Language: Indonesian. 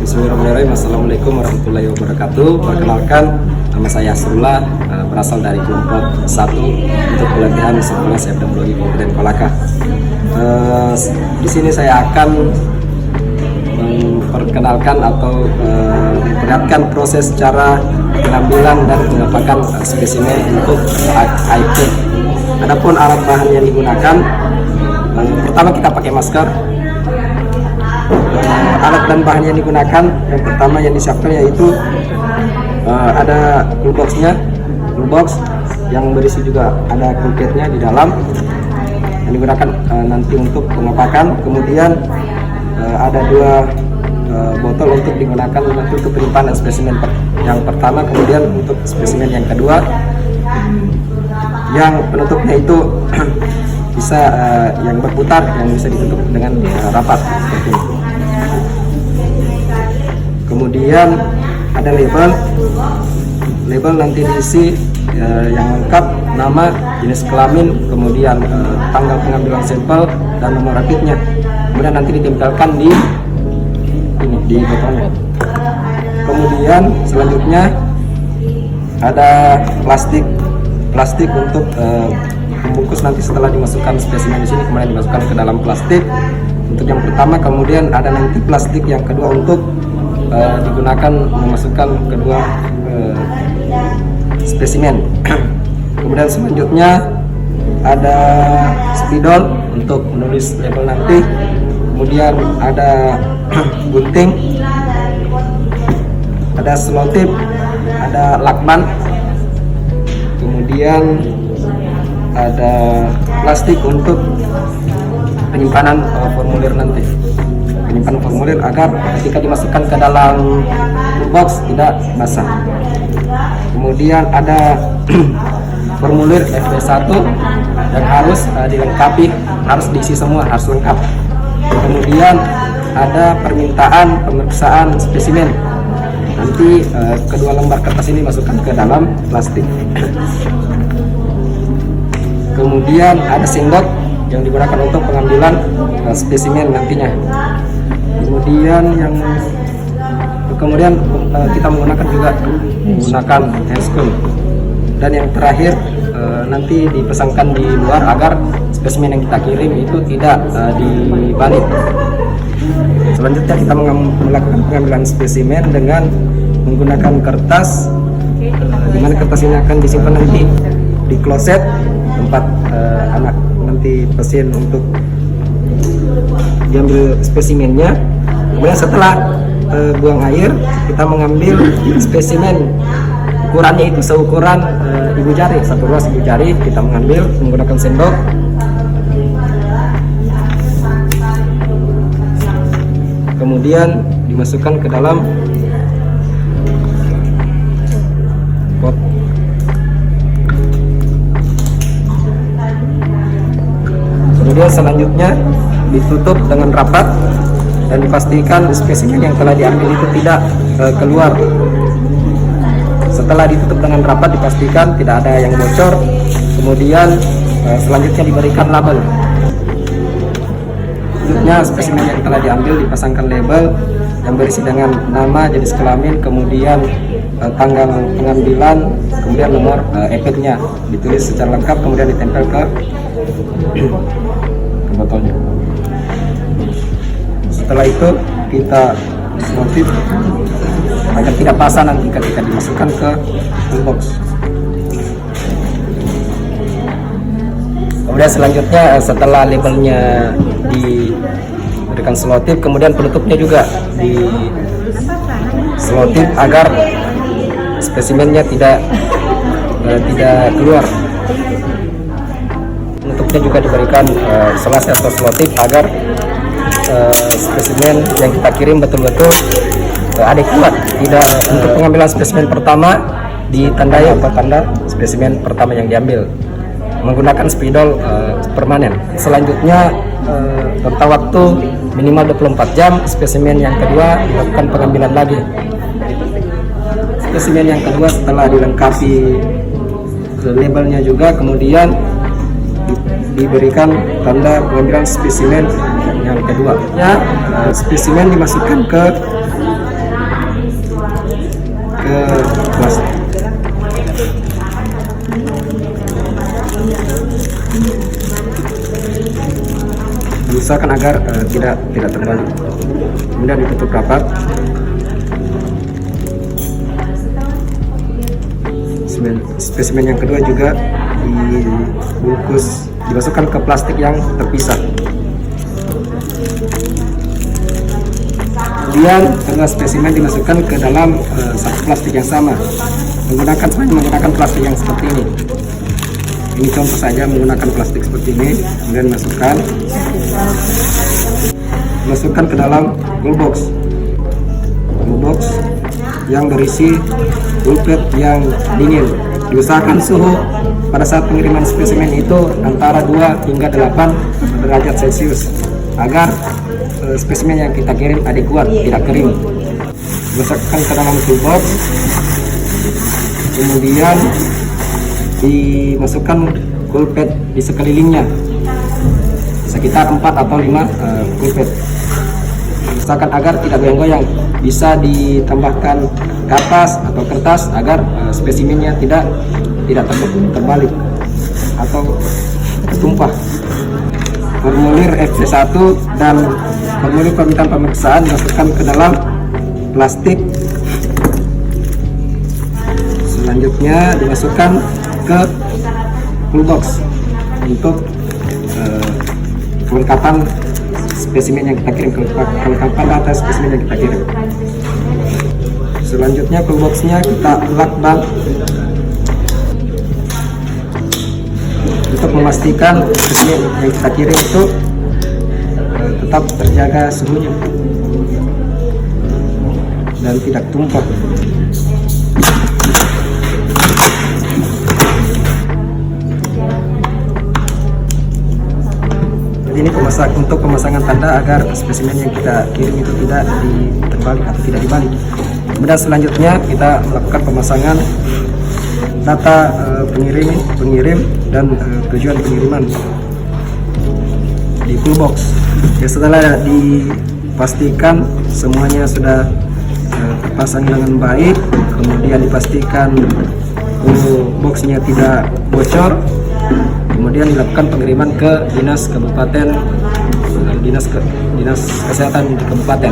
Bismillahirrahmanirrahim. Assalamualaikum warahmatullahi wabarakatuh. Perkenalkan, nama saya Asrullah, berasal dari kelompok 1 untuk pelatihan sekolah epidemiologi Kabupaten Kolaka. Di sini saya akan memperkenalkan atau memperlihatkan proses cara pengambilan dan pengapakan spesimen untuk AIP. Adapun alat bahan yang digunakan, pertama kita pakai masker. Alat dan bahan yang digunakan, yang pertama yang disiapkan yaitu ada toolboxnya, toolbox yang berisi juga ada kulketnya di dalam yang digunakan nanti untuk pengapakan. Kemudian ada 2 botol untuk digunakan nanti untuk penyimpanan spesimen yang pertama, kemudian untuk spesimen yang kedua, yang penutupnya itu bisa yang berputar, yang bisa ditutup dengan rapat seperti ini. Kemudian ada label nanti diisi yang lengkap, nama, jenis kelamin, kemudian tanggal pengambilan sampel dan nomor rapidnya. Kemudian nanti ditempelkan di botolnya. Kemudian selanjutnya ada plastik untuk membungkus nanti setelah dimasukkan spesimen di sini, kemudian dimasukkan ke dalam plastik untuk yang pertama. Kemudian ada nanti plastik yang kedua untuk digunakan memasukkan kedua spesimen. Kemudian selanjutnya ada spidol untuk menulis label nanti. Kemudian ada gunting, ada selotip, ada lakban. Kemudian ada plastik untuk penyimpanan formulir nanti, penyimpanan formulir agar ketika dimasukkan ke dalam box tidak basah. Kemudian ada formulir FP1 yang harus dilengkapi, harus diisi semua, harus lengkap. Kemudian ada permintaan pemeriksaan spesimen, nanti kedua lembar kertas ini masukkan ke dalam plastik. Kemudian ada sendok yang digunakan untuk pengambilan spesimen nantinya. Kemudian kita menggunakan handscreen. Dan yang terakhir nanti dipasangkan di luar agar spesimen yang kita kirim itu tidak dibalik. Selanjutnya kita melakukan pengambilan spesimen dengan menggunakan kertas, di mana kertas ini akan disimpan nanti di kloset tempat anak nanti pasien untuk diambil spesimennya. Kemudian setelah buang air, kita mengambil spesimen, ukurannya itu seukuran ibu jari, 1 ruas ibu jari. Kita mengambil menggunakan sendok. Kemudian dimasukkan ke dalam pot. Kemudian selanjutnya ditutup dengan rapat dan dipastikan spesimen yang telah diambil itu tidak keluar. Setelah ditutup dengan rapat, dipastikan tidak ada yang bocor. Kemudian selanjutnya diberikan label. Selanjutnya spesimen yang telah diambil dipasangkan label yang berisi dengan nama, jenis kelamin, kemudian tanggal pengambilan, kemudian nomor epidnya ditulis secara lengkap, kemudian ditempel ke botolnya. Setelah itu kita selotip agar tidak basah nanti ketika dimasukkan ke toolbox. Kemudian selanjutnya setelah labelnya diberikan selotip, kemudian penutupnya juga di selotip agar spesimennya tidak keluar. Penutupnya juga diberikan selas atau selotip agar spesimen yang kita kirim betul-betul adekuat. Tidak untuk pengambilan spesimen pertama ditandai atau tanda spesimen pertama yang diambil menggunakan spidol permanen. Selanjutnya rentang waktu minimal 24 jam. Spesimen yang kedua dilakukan pengambilan lagi. Spesimen yang kedua setelah dilengkapi labelnya juga, kemudian diberikan tanda pengambilan spesimen yang kedua. Spesimen dimasukkan ke usahakan agar tidak terbalik. Kemudian ditutup rapat. Spesimen yang kedua juga dibungkus, dimasukkan ke plastik yang terpisah. Kemudian kedua spesimen dimasukkan ke dalam satu plastik yang sama, menggunakan plastik yang seperti ini. Ini contoh saja menggunakan plastik seperti ini. Kemudian masukkan ke dalam cool box yang berisi pulpen yang dingin. Diusahakan suhu pada saat pengiriman spesimen itu antara 2 hingga 8 derajat Celcius agar spesimen yang kita kirim adekuat, tidak kering. Dimasukkan ke dalam cool box, kemudian dimasukkan pulpen di sekelilingnya sekitar 4 atau 5 pulpen. Usahakan agar tidak goyang-goyang. Bisa ditambahkan kapas atau kertas agar spesimennya tidak terbalik atau tumpah. Formulir FC1 dan formulir permintaan pemeriksaan dimasukkan ke dalam plastik. Selanjutnya dimasukkan ke cool box untuk kelengkapan spesimen yang kita kirim, kelengkapan data spesimen yang kita kirim. Selanjutnya cool boxnya kita lakban untuk memastikan spesimen yang kita kirim itu tetap terjaga suhunya dan tidak tumpah. Ini untuk pemasangan tanda agar spesimen yang kita kirim itu tidak terbalik atau tidak dibalik. Kemudian selanjutnya kita melakukan pemasangan data pengirim dan tujuan pengiriman di cool box. Ya, setelah dipastikan semuanya sudah terpasang dengan baik, kemudian dipastikan cool boxnya tidak bocor, kemudian dilakukan pengiriman ke dinas kesehatan di kabupaten.